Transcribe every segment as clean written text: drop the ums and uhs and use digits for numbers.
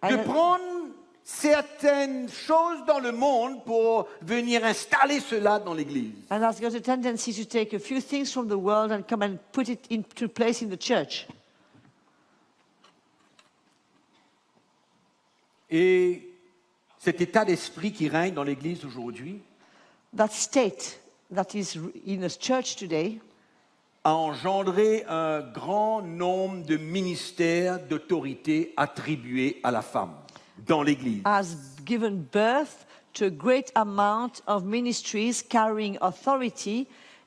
de prendre certaines choses dans le monde pour venir installer cela dans l'Église. And has got a tendency to take a few things from the world and come and put it into place in the church. Et cet état d'esprit qui règne dans l'Église aujourd'hui That state that is in the church today a engendré un grand nombre de ministères d'autorité attribués à la femme dans l'Église. has given birth to a great amount of ministries carrying authority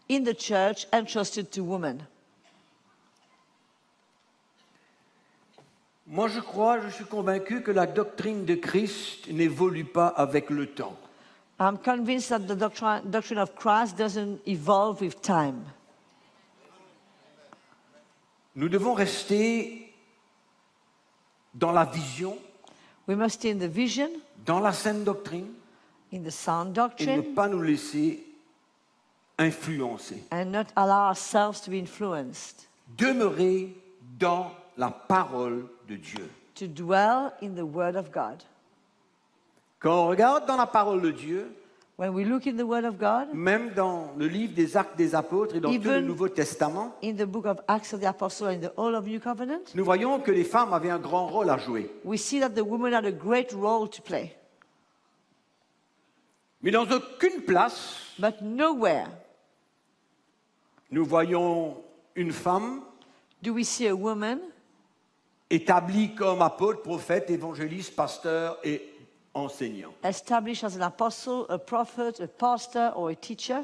in the church entrusted to women. Moi, je suis convaincu que la doctrine de Christ n'évolue pas avec le temps. I'm convinced that the doctrine of Christ doesn't evolve with time. Nous devons rester dans la vision, We must stay in the vision, dans la saine doctrine, in the sound et ne doctrine, pas nous laisser influencer. and not allow ourselves to be influenced, Demeurer dans la parole de Dieu. to dwell in the Word of God. Quand on regarde dans la parole de Dieu, When we look in the Word of God, même dans le livre des Actes des Apôtres et dans tout le Even- Nouveau Testament, in the book of Acts of the Apostles and the Whole of New Covenant, nous voyons que les femmes avaient un grand rôle à jouer. we see that the women had a great role to play. Mais dans aucune place, But nowhere nous voyons une femme do we see a woman établie comme apôtre, prophète, évangéliste, pasteur et enseignant. established as an apostle, a prophet, a pastor, or a teacher.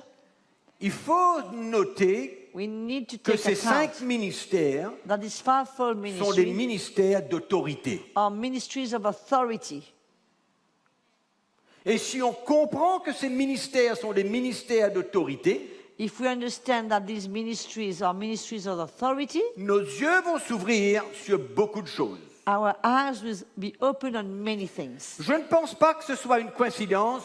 Il faut noter We need to que take ces account 5 ministères that these fivefold sont des ministries ministères d'autorité. are ministries of authority. Et si on comprend que ces ministères sont des ministères d'autorité, If we understand that these ministries are ministries of authority, nos yeux vont s'ouvrir sur beaucoup de choses. our eyes will be open on many things. Je ne pense pas que ce soit une coïncidence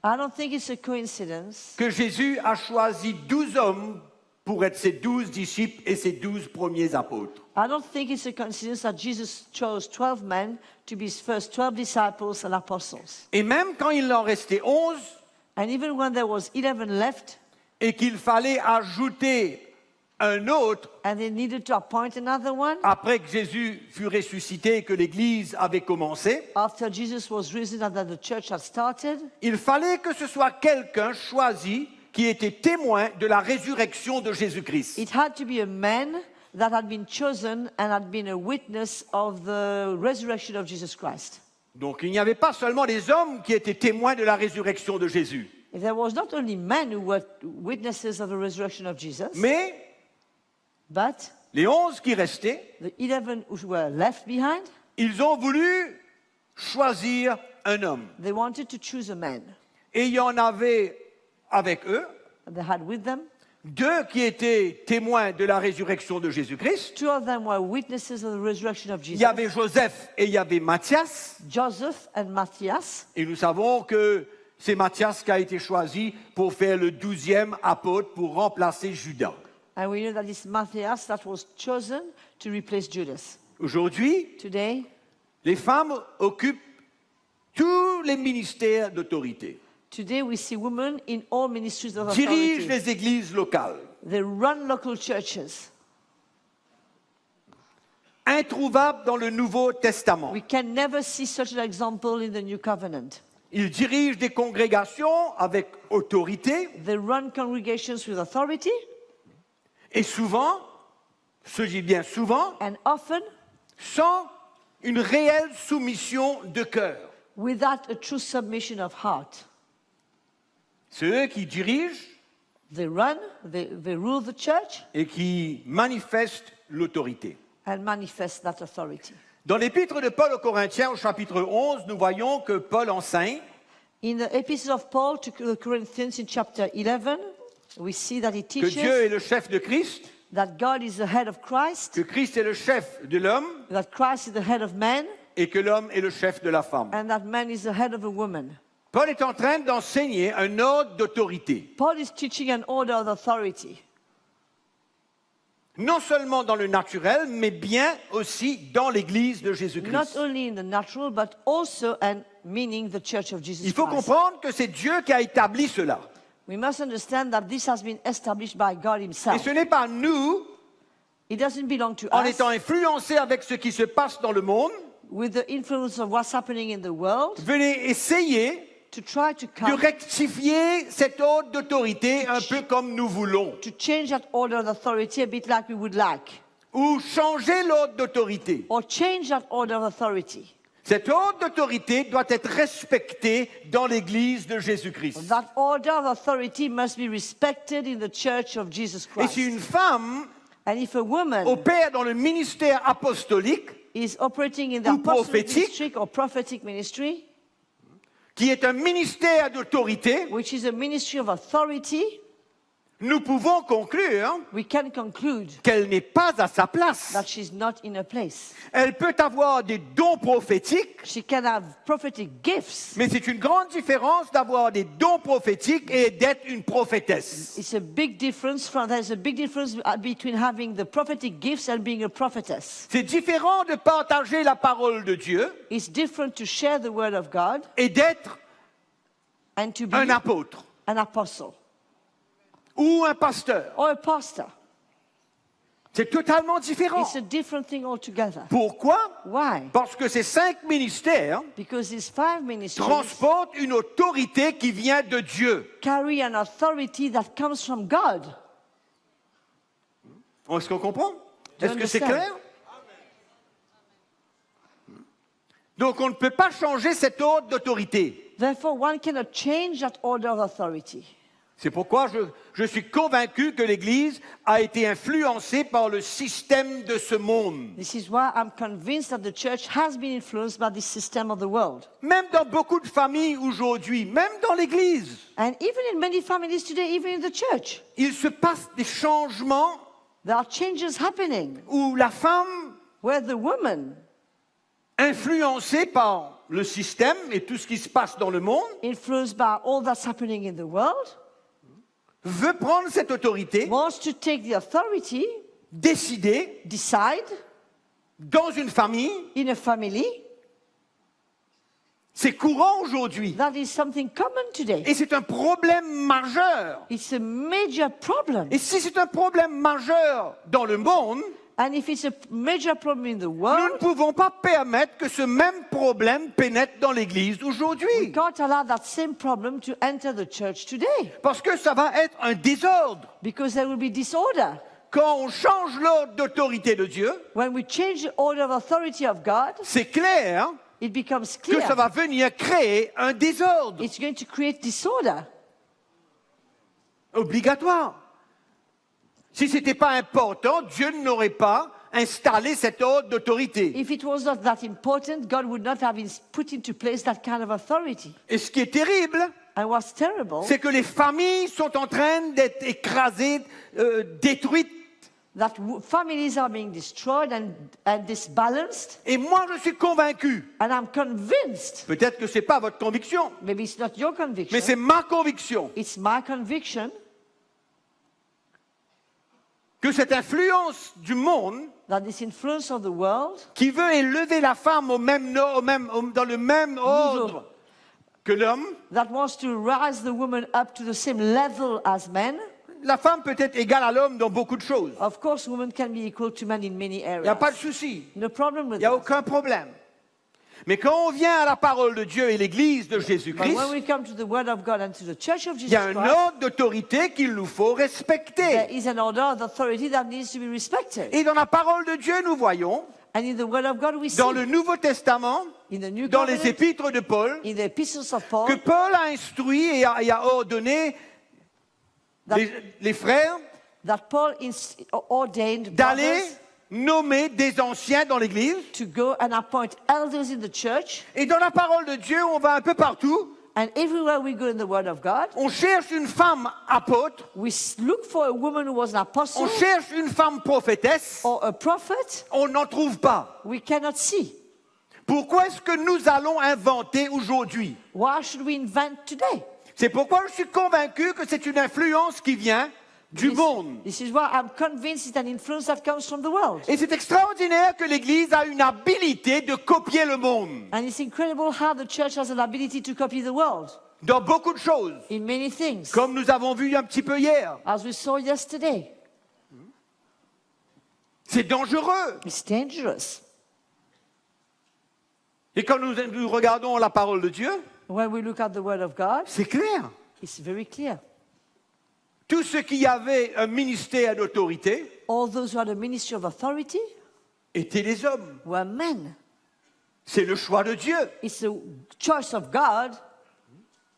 I don't think it's a coincidence que Jésus a choisi 12 hommes pour être ses 12 disciples et ses 12 premiers apôtres. I don't think it's a coincidence that Jesus chose 12 men to be his first 12 disciples and apostles. Et même quand il en restait 11 And even when there was 11 left, et qu'il fallait ajouter un autre and they needed to appoint another one, après que Jésus fut ressuscité et que l'Église avait commencé, after Jesus was risen and that the church had started, il fallait que ce soit quelqu'un choisi qui était témoin de la résurrection de Jésus-Christ. it had to be a man that had been chosen and had been a witness of the resurrection of Jesus Christ. Donc il n'y avait pas seulement des hommes qui étaient témoins de la résurrection de Jésus, There was not only men who were witnesses of the resurrection of Jesus, mais but les 11 qui restaient, the 11 who were left behind, ils ont voulu choisir un homme. they wanted to choose a man. Et il y en avait avec eux They had with them 2 qui étaient témoins de la résurrection de Jésus-Christ. 2 of them were witnesses of the resurrection of Il y Jesus, avait Joseph et il y avait Matthias. Joseph and Matthias. Et nous savons que c'est Matthias qui a été choisi pour faire le 12e apôtre pour remplacer Judas. And we know that it's Matthias that was chosen to replace Judas. Aujourd'hui, Today, les femmes occupent tous les ministères d'autorité, today we see women in all ministries of dirigent authority. les églises locales, They run local churches. introuvables dans le Nouveau Testament. We can never see such an example in the New Covenant. Ils dirigent des congrégations avec autorité They run congregations with authority, et souvent, je dis bien souvent, and often sans une réelle soumission de cœur. without a true submission of heart. C'est eux qui dirigent They run, they rule the church et qui manifestent l'autorité. and manifest that authority. Dans l'épître de Paul aux Corinthiens, au chapitre 11, nous voyons que Paul enseigne In the epistle of Paul to the Corinthians in chapter 11, we see that he que Dieu teaches est le chef de Christ, that God is the head of Christ, que Christ est le chef de l'homme that Christ is the head of man, et que l'homme est le chef de la femme. and that man is the head of a woman. Paul est en train d'enseigner un ordre d'autorité. Paul is teaching an order of authority. Non seulement dans le naturel, mais bien aussi dans l'Église de Not Jésus-Christ. only in the natural, but also, and meaning the Church of Jesus Il faut Christ. comprendre que c'est Dieu qui a établi cela. We must understand that this has been established by God Et himself. ce n'est pas nous, It doesn't belong to en us, étant influencés avec ce qui se passe dans le monde, with the influence of what's happening in the world, venez essayer to try to de come, rectifier cet ordre d'autorité un peu comme nous voulons, to change that order of authority a bit like we would like, ou changer l'ordre d'autorité. or change that order of authority. Cet ordre d'autorité doit être respecté dans l'Église de Jésus-Christ. That order of authority must be respected in the Church of Jesus Et Christ. si une femme And if a woman opère dans le ministère apostolique, is operating in the ou apostolic prophétique, ministry or prophetic ministry, qui est un ministère d'autorité, which is a ministry of authority, nous pouvons conclure we can conclude qu'elle n'est pas à sa place. that she's not in a place. Elle peut avoir des dons prophétiques, She can have prophetic gifts. mais c'est une grande différence d'avoir des dons prophétiques et d'être une prophétesse. It's a big difference there's a big difference between having the prophetic gifts and being a prophetess. C'est différent de partager la parole de Dieu It's different to share the word of God et d'être and to be un apôtre an apostle ou un pasteur. or a pastor. C'est totalement différent. It's a different thing altogether. Pourquoi? Why? Parce que ces 5 ministères Because these 5 ministries transportent une autorité qui vient de Dieu. carry an authority that comes from God. Est-ce qu'on comprend? Do you Est-ce que c'est understand? clair? Donc on ne peut pas changer cet ordre d'autorité. Therefore, one cannot change that order of authority. C'est pourquoi je suis convaincu que l'Église a été influencée par le système de ce monde. This is why I'm convinced that the church has been influenced by this system of the world. Même dans beaucoup de familles aujourd'hui, même dans l'Église, And even in many families today, even in the church, il se passe des changements there are changes happening où la femme, where the woman, influencée par le système et tout ce qui se passe dans le monde, influenced by all that's happening in the world, veut prendre cette autorité, wants to take the authority, décider decide dans une famille. in a family. C'est courant aujourd'hui. That is something common today. Et c'est un problème majeur. It's a major problem. Et si c'est un problème majeur dans le monde, And if it's a major problem in the nous ne world, pouvons pas permettre que ce même problème pénètre dans l'Église we aujourd'hui. can't allow that same problem to enter the church today. Parce que ça va être un désordre. Because there will be disorder. Quand on change l'ordre d'autorité de Dieu, When we change the order of authority of God, c'est clair it becomes que ça clear. va venir créer un désordre It's going to create disorder. obligatoire. Si ce n'était pas important, Dieu n'aurait pas installé cet ordre d'autorité. If it was not that important, God would not have put into place that kind of authority. Et ce qui est terrible, And what's terrible, c'est que les familles sont en train d'être écrasées, détruites. that families are being destroyed and disbalanced. Et moi, je suis convaincu, And I'm convinced, peut-être que ce n'est pas votre conviction, maybe it's not your mais conviction, c'est ma conviction, it's my conviction, que cette influence du monde that this influence of the world, qui veut élever la femme dans le même ordre que l'homme, that wants to rise the woman up to the same level as men. la femme peut être égale à l'homme dans beaucoup de choses. Of course, women can be equal to men in many Il n'y a areas. pas de souci, No problem il with n'y a that. aucun problème. Mais quand on vient à la parole de Dieu et l'Église de But Jésus-Christ, when we come to the Word of God and to the Church of il Jesus y a un Christ, ordre d'autorité qu'il nous faut there respecter. is an order of authority that needs to be respected. Et dans la parole de Dieu, nous voyons, And in the Word of God, we see, dans le Nouveau Testament, in the New dans les Covenant, épîtres de Paul, in the epistles of Paul, que Paul a instruit et a ordonné that, les frères that Paul ordained d'aller brothers nommer des anciens dans l'Église. to go and appoint elders in the church. Et dans la parole de Dieu, on va un peu partout. And everywhere we go in the Word of God, On cherche une femme apôtre, we look for a woman who was an apostle on cherche une femme prophétesse, or a prophet. on n'en trouve pas. We cannot see. Pourquoi est-ce que nous allons inventer aujourd'hui? Why should we invent today? C'est pourquoi je suis convaincu que c'est une influence qui vient du monde. This is why I'm convinced it's an influence that comes from the world. Et c'est extraordinaire que l'Église a une habilité de copier le monde And it's incredible how the church has an ability to copy the world dans beaucoup de choses, in many things, comme nous avons vu un petit peu hier. as we saw yesterday. C'est dangereux. It's dangerous. Et quand nous regardons la parole de Dieu, When we look at the word of God, c'est clair. it's very clear. Tous ceux qui avaient un ministère d'autorité All those who had a ministry of authority étaient des hommes. were men. C'est le choix de Dieu. It's the choice of God.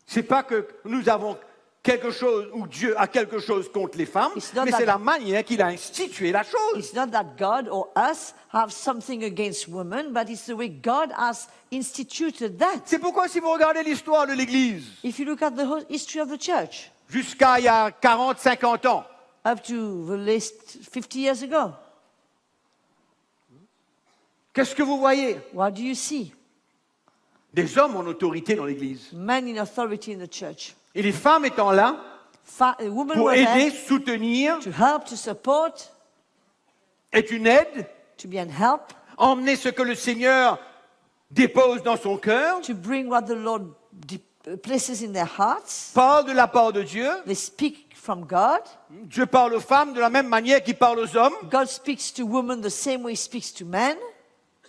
C'est pas que nous avons quelque chose ou Dieu a quelque chose contre les femmes, It's not mais that- c'est la manière qu'il a institué la chose. It's not that God or us have something against women, but it's the way God has instituted that. C'est pourquoi si vous regardez l'histoire de l'Église, If you look at the whole history of the church, jusqu'à il y a 40, 50 ans, up to the last 50 years ago, qu'est-ce que vous voyez? what do you see? Des hommes en autorité dans l'Église. Men in authority in the church. Et les femmes étant là Women pour were aider, there soutenir, to help, to support, être une aide, to be an help, emmener ce que le Seigneur dépose dans son cœur, to bring what the Lord places in their hearts. parle de la part de Dieu. They speak from God. Dieu parle aux femmes de la même manière qu'il parle aux hommes. God speaks to women the same way he speaks to men.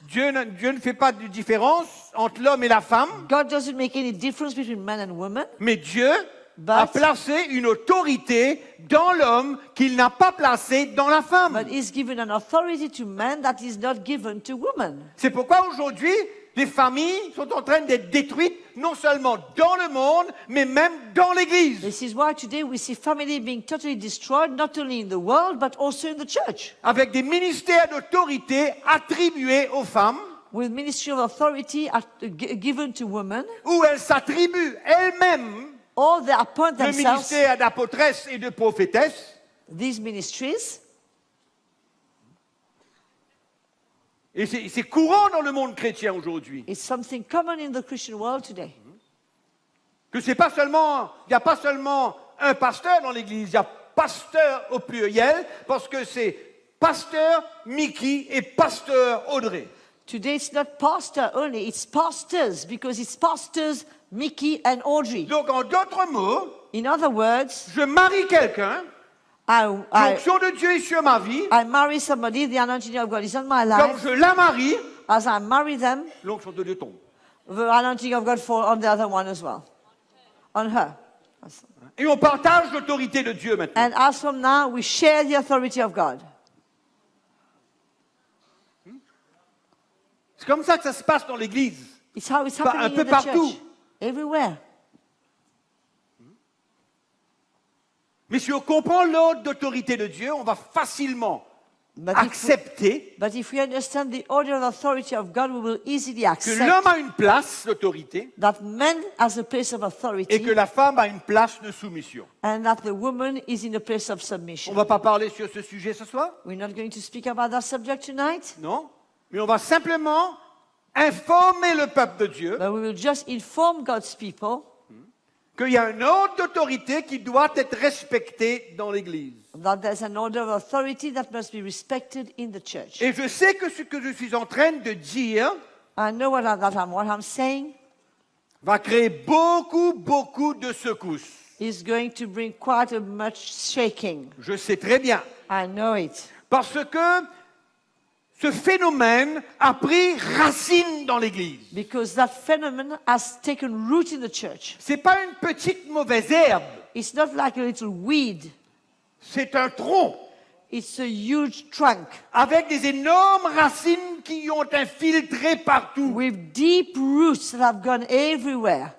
Dieu ne fait pas de différence entre l'homme et la femme, God doesn't make any difference between men and women. mais Dieu But- a placé une autorité dans l'homme qu'il n'a pas placée dans la femme. But he's given an authority to men that is not given to women. C'est pourquoi aujourd'hui, les familles sont en train d'être détruites, non seulement dans le monde, mais même dans l'Église. This is why today we see family being totally destroyed, not only in the world, but also in the church. Avec des ministères d'autorité attribués aux femmes, With ministry of authority given to women, où elles s'attribuent elles-mêmes or they appoint le themselves ministère d'apôtresse et de prophétesse. these ministries. Et c'est courant dans le monde chrétien aujourd'hui. It's something common in the Christian world today. Que c'est pas seulement, il n'y a pas seulement un pasteur dans l'église, il y a pasteur au pluriel, parce que c'est pasteur Mickey et pasteur Audrey. Today it's not pastor only, it's pastors, because it's pastors Mickey and Audrey. Donc en d'autres mots, In other words, je marie quelqu'un, I l'onction de Dieu est sur ma vie, marry somebody, the anointing of God is on my comme life. je la marie, As I marry them, l'onction de Dieu tombe. the anointing of God falls on the other one as well, on her. Et on partage l'autorité de Dieu maintenant. And as from now, we share the authority of God. C'est comme ça que ça se passe dans l'église. It's how it's Un happening peu in the partout. church, everywhere. Mais si on comprend l'ordre d'autorité de Dieu, on va facilement But accepter if we understand the order of authority of God, we will easily que accept l'homme a une place d'autorité that man has a place of et authority que la femme a une place de soumission. and that the woman is in a place of On submission. ne va pas parler sur ce sujet ce soir, We're not going to speak about that subject tonight, non, mais on va simplement informer le peuple de Dieu but we will just inform God's people qu'il y a un ordre d'autorité qui doit être respecté dans l'Église. that there's an order of authority that must be respected in the church. Et je sais que ce que je suis en train de dire I know what I'm saying va créer beaucoup de secousses. is going to bring quite a much shaking. Je sais très bien. I know it. Parce que ce phénomène a pris racine dans l'Église. Because that phenomenon has taken root in the church. Ce n'est pas une petite mauvaise herbe, It's not like a little weed. c'est un tronc It's a huge trunk avec des énormes racines qui ont infiltré partout. with deep roots that have gone everywhere.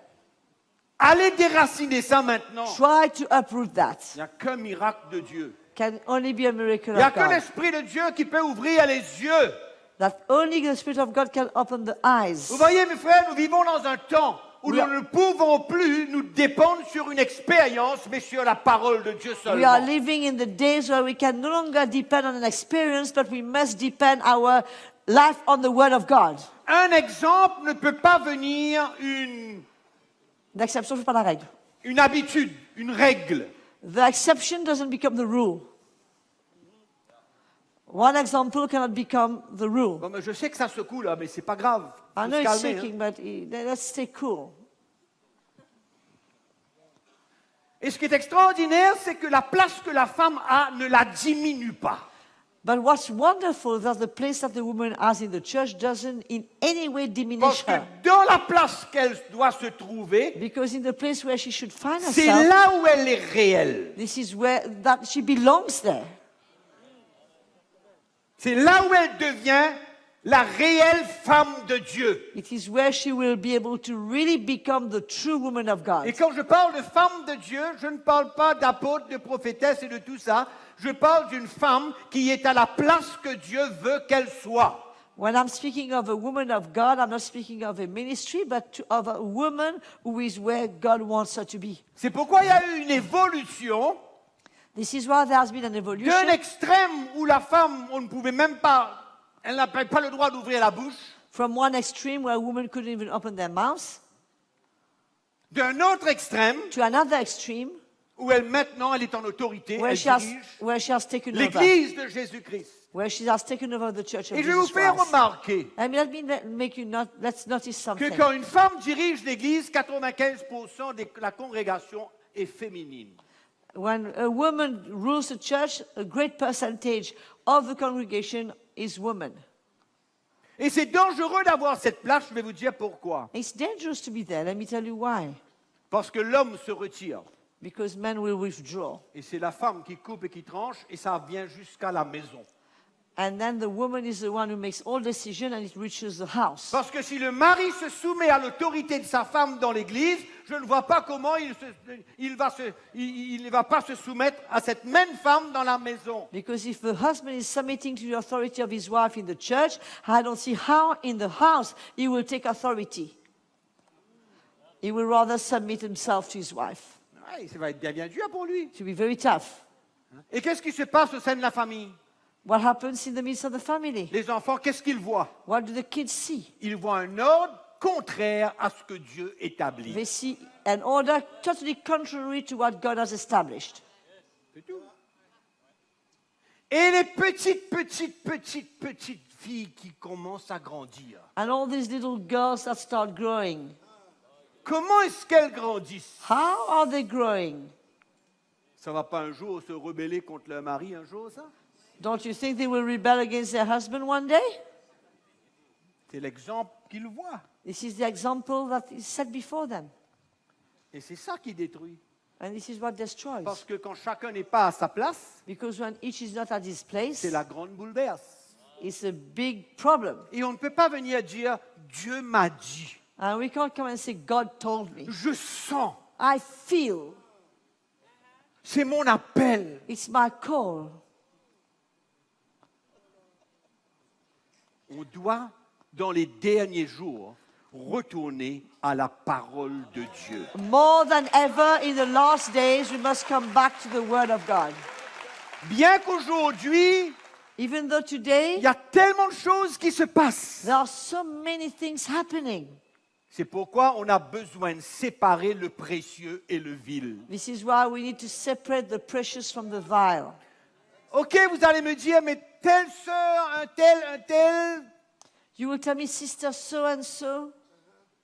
Allez déraciner ça maintenant. Try to uproot that. Il n'y a qu'un miracle de Dieu. Can only be a miracle Il n'y a of que God. l'Esprit de Dieu qui peut ouvrir les yeux. That only the Spirit of God can open the eyes. Vous voyez, mes frères, nous vivons dans un temps où We nous are- ne pouvons plus nous dépendre sur une expérience, mais sur la parole de Dieu We are seulement. living in the days where we can no longer depend on an experience, but we must depend our life on the Word of God. Un exemple ne peut pas venir une L'exception ne fait pas la règle. habitude, une règle. The exception doesn't become the rule. One example cannot become the rule. Bon, mais je sais que ça secoue là, mais c'est pas grave. I Faut know se it's calmer, hein. shaking, but let's stay cool. Et ce qui est extraordinaire, c'est que la place que la femme a ne la diminue pas. But what's wonderful is that the place that the woman has in the church doesn't in any way Parce diminish que her. dans la place qu'elle doit se trouver, Because in the place where she should find c'est herself, là où elle est réelle. this is where that she belongs there. C'est là où elle devient la réelle femme de Dieu. It is where she will be able to really become the true woman of God. Et quand je parle de femme de Dieu, je ne parle pas d'apôtre, de prophétesse et de tout ça. Je parle d'une femme qui est à la place que Dieu veut qu'elle soit. When I'm speaking of a woman of God, I'm not speaking of a ministry, but of a woman who is where God wants her to be. C'est pourquoi il y a eu une évolution This is why there has been an d'un evolution extrême où la femme, on ne pouvait même pas, elle n'avait pas le droit d'ouvrir la bouche, from one extreme where women couldn't even open their mouths d'un autre extrême to another extreme où elle maintenant elle est en autorité, where elle dirige she has taken over, l'Église de Jésus-Christ. where she has taken over the church of Et je vais vous Jesus faire Christ. remarquer I mean, let's notice que something. quand une femme dirige l'Église, 95% de la congrégation est féminine. When a woman rules the church, a great percentage of the congregation is women. Et c'est dangereux d'avoir cette place, je vais vous dire pourquoi. It's dangerous to be there. Let me tell you why. Parce que l'homme se retire. Because men will withdraw. Et c'est la femme qui coupe et qui tranche, et ça vient jusqu'à la maison. And then the woman is the one who makes all decisions and it reaches the house. Parce que si le mari se soumet à l'autorité de sa femme dans l'Église, je ne vois pas comment il ne va pas se soumettre à cette même femme dans la maison. Because if the husband is submitting to the authority of his wife in the church, I don't see how in the house he will take authority. He will rather submit himself to his wife. Ouais, ça va être bien dur pour lui. It will be very tough. Et qu'est-ce qui se passe au sein de la famille? What happens in the midst of the family? Les enfants, qu'est-ce qu'ils voient? What do the kids see? Ils voient un ordre contraire à ce que Dieu établit. They see an order totally contrary to what God has established. C'est tout. Et les petites filles qui commencent à grandir. And all these little girls that start growing, Comment est-ce qu'elles grandissent? how are they growing? Ça va pas un jour se rebeller contre leur mari, un jour, ça? Don't you think they will rebel against their husband one day? C'est l'exemple qu'ils voient. This is the example that is set before them. Et c'est ça qui détruit. And this is what destroys. Parce que quand chacun n'est pas à sa place, Because when each is not at his place, c'est la grande bouleverse. it's a big problem. Et on ne peut pas venir dire « Dieu m'a dit And we can't come and say, God told me. ». Je sens, I feel c'est mon appel. it's my call. On doit, dans les derniers jours, retourner à la parole de Dieu. More than ever in the last days, we must come back to the Word of God. Bien qu'aujourd'hui, Even though today, il y a tellement de choses qui se passent. there are so many things happening. C'est pourquoi on a besoin de séparer le précieux et le vil. This is why we need to separate the precious from the vile. Ok, vous allez me dire, mais telle sœur, un tel, You will tell me, sister so and so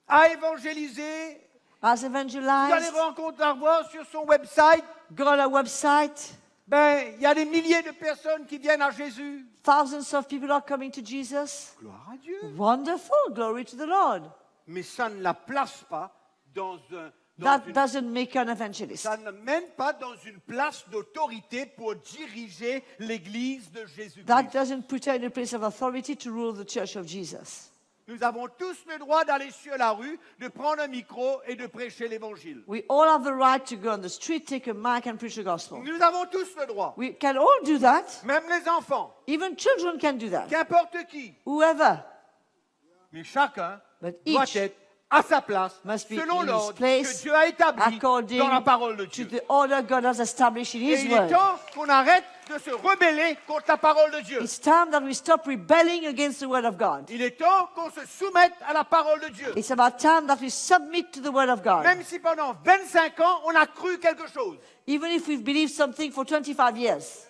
a évangélisé. has Vous allez evangelized, rencontrer voir sur son website. got a website. Ben, il y a des milliers de personnes qui viennent à Jésus. Thousands of people are coming to Jesus. Gloire à Dieu. Wonderful, glory to the Lord. Mais ça ne la place pas dans That doesn't make her an evangelist. ça ne mène pas dans une place d'autorité pour diriger l'Église de Jésus-Christ. That doesn't put her in a place of authority to rule the church of Jesus. Nous avons tous le droit d'aller sur la rue, de prendre un micro et de prêcher l'Évangile. We all have the right to go on the street, take a mic, and preach the gospel. Nous avons tous le droit. We can all do that. Même les enfants, Even children can do that. qu'importe qui. Whoever. Mais chacun But doit each être à sa place, must be selon in his l'ordre place que Dieu a établi according dans la parole de to Dieu. the order God has established in Et His il est word. temps qu'on arrête de se rebeller contre la parole de Dieu. It's time that we stop rebelling against the Word of God. Il est temps qu'on se soumette à la parole de Dieu. It's about time that we submit to the Word of God. Même si pendant 25 ans, on a cru quelque chose. Even if we've believed something for 25 years.